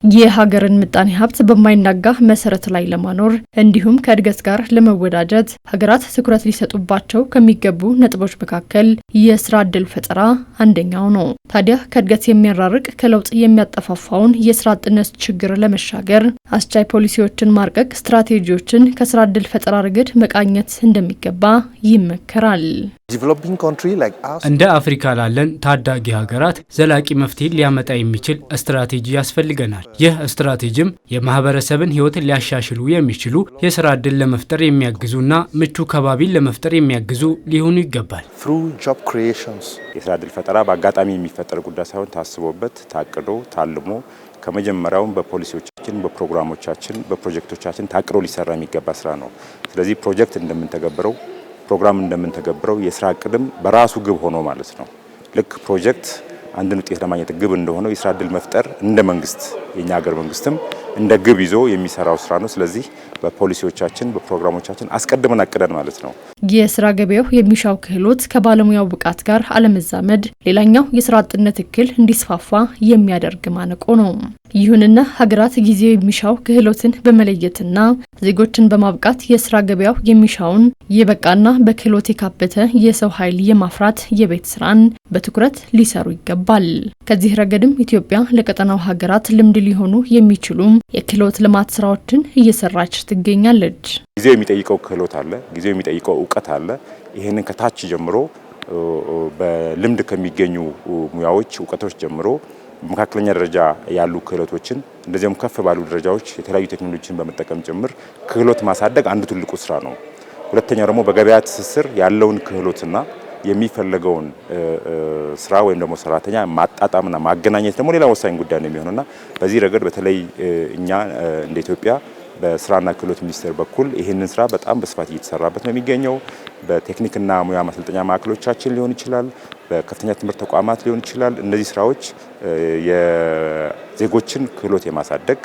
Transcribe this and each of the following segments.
የሀገርን ምጣኔ ሀብት በማይናጋ መሰረት ላይ ለማኖር እንዲሁም ከእድገት ጋር ለመወዳጀት ሀገራት ትኩረት ሊሰጡባቸው ከሚገቡ ነጥቦች መካከል የስራ ዕድል ፈጠራ አንደኛው ነው። ታዲያ ከእድገት የሚያራርቅ ከለውጥ የሚያጠፋፋውን የስራ አጥነት ችግር ለመሻገር አስቻይ ፖሊሲዎችን ማርቀቅ፣ ስትራቴጂዎችን ከስራ ዕድል ፈጠራ ረገድ መቃኘት እንደሚገባ ይመከራል። እንደ አፍሪካ ላለን ታዳጊ ሀገራት ዘላቂ መፍትሄ ሊያመጣ የሚችል ስትራቴጂ ያስፈልገናል። ይህ ስትራቴጂም የማህበረሰብን ሕይወት ሊያሻሽሉ የሚችሉ የስራ ዕድል ለመፍጠር የሚያግዙና ምቹ ከባቢን ለመፍጠር የሚያግዙ ሊሆኑ ይገባል። የስራ ዕድል ፈጠራ በአጋጣሚ የሚፈጠር ጉዳይ ሳይሆን ታስቦበት፣ ታቅዶ፣ ታልሞ ከመጀመሪያውም በፖሊሲዎቻችን፣ በፕሮግራሞቻችን፣ በፕሮጀክቶቻችን ታቅዶ ሊሰራ የሚገባ ስራ ነው። ስለዚህ ፕሮጀክት እንደምንተገብረው ፕሮግራም እንደምንተገብረው የስራ እቅድም በራሱ ግብ ሆኖ ማለት ነው። ልክ ፕሮጀክት አንድን ውጤት ለማግኘት ግብ እንደሆነው የስራ ዕድል መፍጠር እንደ መንግስት የኛ ሀገር መንግስትም እንደ ግብ ይዞ የሚሰራው ስራ ነው። ስለዚህ በፖሊሲዎቻችን በፕሮግራሞቻችን አስቀድመን አቅደን ማለት ነው። የስራ ገበያው የሚሻው ክህሎት ከባለሙያው ብቃት ጋር አለመዛመድ ሌላኛው የስራ አጥነት እክል እንዲስፋፋ የሚያደርግ ማነቆ ነው። ይሁንና ሀገራት ጊዜው የሚሻው ክህሎትን በመለየትና ዜጎችን በማብቃት የስራ ገበያው የሚሻውን የበቃና በክህሎት የካበተ የሰው ኃይል የማፍራት የቤት ስራን በትኩረት ሊሰሩ ይገባል። ከዚህ ረገድም ኢትዮጵያ ለቀጠናው ሀገራት ልምድ ሊሆኑ የሚችሉ የክህሎት ልማት ስራዎችን እየሰራች ትገኛለች። ጊዜው የሚጠይቀው ክህሎት አለ፣ ጊዜው የሚጠይቀው እውቀት አለ። ይህንን ከታች ጀምሮ በልምድ ከሚገኙ ሙያዎች እውቀቶች ጀምሮ መካከለኛ ደረጃ ያሉ ክህሎቶችን እንደዚያም ከፍ ባሉ ደረጃዎች የተለያዩ ቴክኖሎጂዎችን በመጠቀም ጭምር ክህሎት ማሳደግ አንዱ ትልቁ ስራ ነው። ሁለተኛው ደግሞ በገበያ ትስስር ያለውን ክህሎትና የሚፈለገውን ስራ ወይም ደግሞ ሰራተኛ ማጣጣምና ማገናኘት ደግሞ ሌላ ወሳኝ ጉዳይ ነው የሚሆነውና በዚህ ረገድ በተለይ እኛ እንደ ኢትዮጵያ በስራና ክህሎት ሚኒስቴር በኩል ይህንን ስራ በጣም በስፋት እየተሰራበት ነው የሚገኘው። በቴክኒክና ሙያ ማሰልጠኛ ማዕከሎቻችን ሊሆን ይችላል፣ በከፍተኛ ትምህርት ተቋማት ሊሆን ይችላል። እነዚህ ስራዎች የዜጎችን ክህሎት የማሳደግ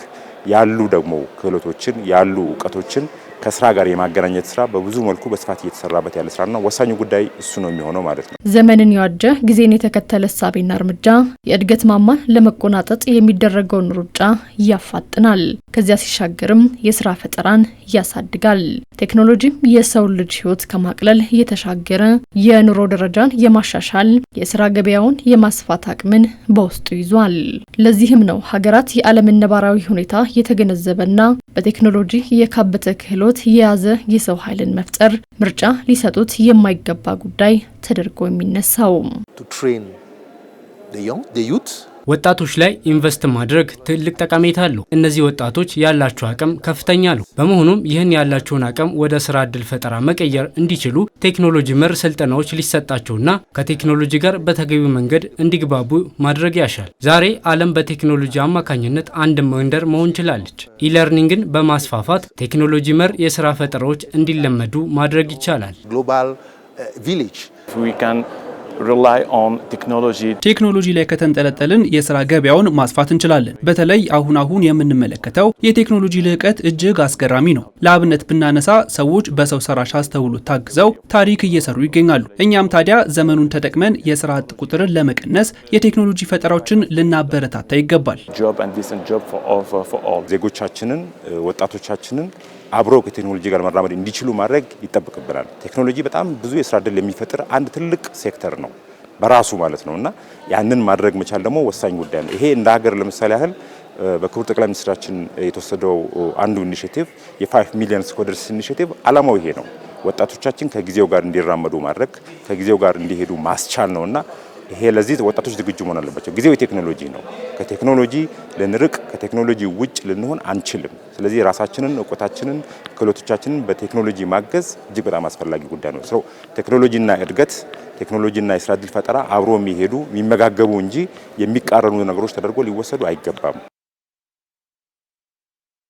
ያሉ ደግሞ ክህሎቶችን ያሉ እውቀቶችን ከስራ ጋር የማገናኘት ስራ በብዙ መልኩ በስፋት እየተሰራበት ያለ ስራ ነው። ወሳኙ ጉዳይ እሱ ነው የሚሆነው ማለት ነው። ዘመንን የዋጀ ጊዜን የተከተለ እሳቤና እርምጃ የእድገት ማማን ለመቆናጠጥ የሚደረገውን ሩጫ ያፋጥናል። ከዚያ ሲሻገርም የስራ ፈጠራን ያሳድጋል። ቴክኖሎጂም የሰውን ልጅ ህይወት ከማቅለል የተሻገረ የኑሮ ደረጃን የማሻሻል የስራ ገበያውን የማስፋት አቅምን በውስጡ ይዟል። ለዚህም ነው ሀገራት የዓለምን ነባራዊ ሁኔታ የተገነዘበና በቴክኖሎጂ የካበተ ክህሎት የያዘ የሰው ኃይልን መፍጠር ምርጫ ሊሰጡት የማይገባ ጉዳይ ተደርጎ የሚነሳው። ወጣቶች ላይ ኢንቨስት ማድረግ ትልቅ ጠቀሜታ አለው። እነዚህ ወጣቶች ያላቸው አቅም ከፍተኛ ነው። በመሆኑም ይህን ያላቸውን አቅም ወደ ስራ ዕድል ፈጠራ መቀየር እንዲችሉ ቴክኖሎጂ መር ስልጠናዎች ሊሰጣቸውና ከቴክኖሎጂ ጋር በተገቢው መንገድ እንዲግባቡ ማድረግ ያሻል። ዛሬ ዓለም በቴክኖሎጂ አማካኝነት አንድ መንደር መሆን ችላለች። ኢለርኒንግን በማስፋፋት ቴክኖሎጂ መር የስራ ፈጠራዎች እንዲለመዱ ማድረግ ይቻላል። ቴክኖሎጂ ላይ ከተንጠለጠልን የስራ ገበያውን ማስፋት እንችላለን። በተለይ አሁን የምንመለከተው የቴክኖሎጂ ልዕቀት እጅግ አስገራሚ ነው። ለአብነት ብናነሳ ሰዎች በሰው ሰራሽ አስተውሎት ታግዘው ታሪክ እየሰሩ ይገኛሉ። እኛም ታዲያ ዘመኑን ተጠቅመን የስራ አጥ ቁጥርን ለመቀነስ የቴክኖሎጂ ፈጠራዎችን ልናበረታታ ይገባል። ዜጎቻችንን ወጣቶቻችንን አብሮ ከቴክኖሎጂ ጋር መራመድ እንዲችሉ ማድረግ ይጠበቅብናል። ቴክኖሎጂ በጣም ብዙ የስራ ዕድል የሚፈጥር አንድ ትልቅ ሴክተር ነው በራሱ ማለት ነውና ያንን ማድረግ መቻል ደግሞ ወሳኝ ጉዳይ ነው። ይሄ እንደ ሀገር ለምሳሌ ያህል በክቡር ጠቅላይ ሚኒስትራችን የተወሰደው አንዱ ኢኒሼቲቭ የ5 ሚሊዮን ኮደርስ ኢኒሼቲቭ ዓላማው ይሄ ነው። ወጣቶቻችን ከጊዜው ጋር እንዲራመዱ ማድረግ ከጊዜው ጋር እንዲሄዱ ማስቻል ነውና ይሄ ለዚህ ወጣቶች ዝግጁ መሆን አለባቸው። ጊዜው የቴክኖሎጂ ነው። ከቴክኖሎጂ ልንርቅ ከቴክኖሎጂ ውጭ ልንሆን አንችልም። ስለዚህ ራሳችንን እውቀታችንን ክህሎቶቻችንን በቴክኖሎጂ ማገዝ እጅግ በጣም አስፈላጊ ጉዳይ ነው። ቴክኖሎጂና እድገት ቴክኖሎጂና የስራ ዕድል ፈጠራ አብሮ የሚሄዱ የሚመጋገቡ እንጂ የሚቃረኑ ነገሮች ተደርጎ ሊወሰዱ አይገባም።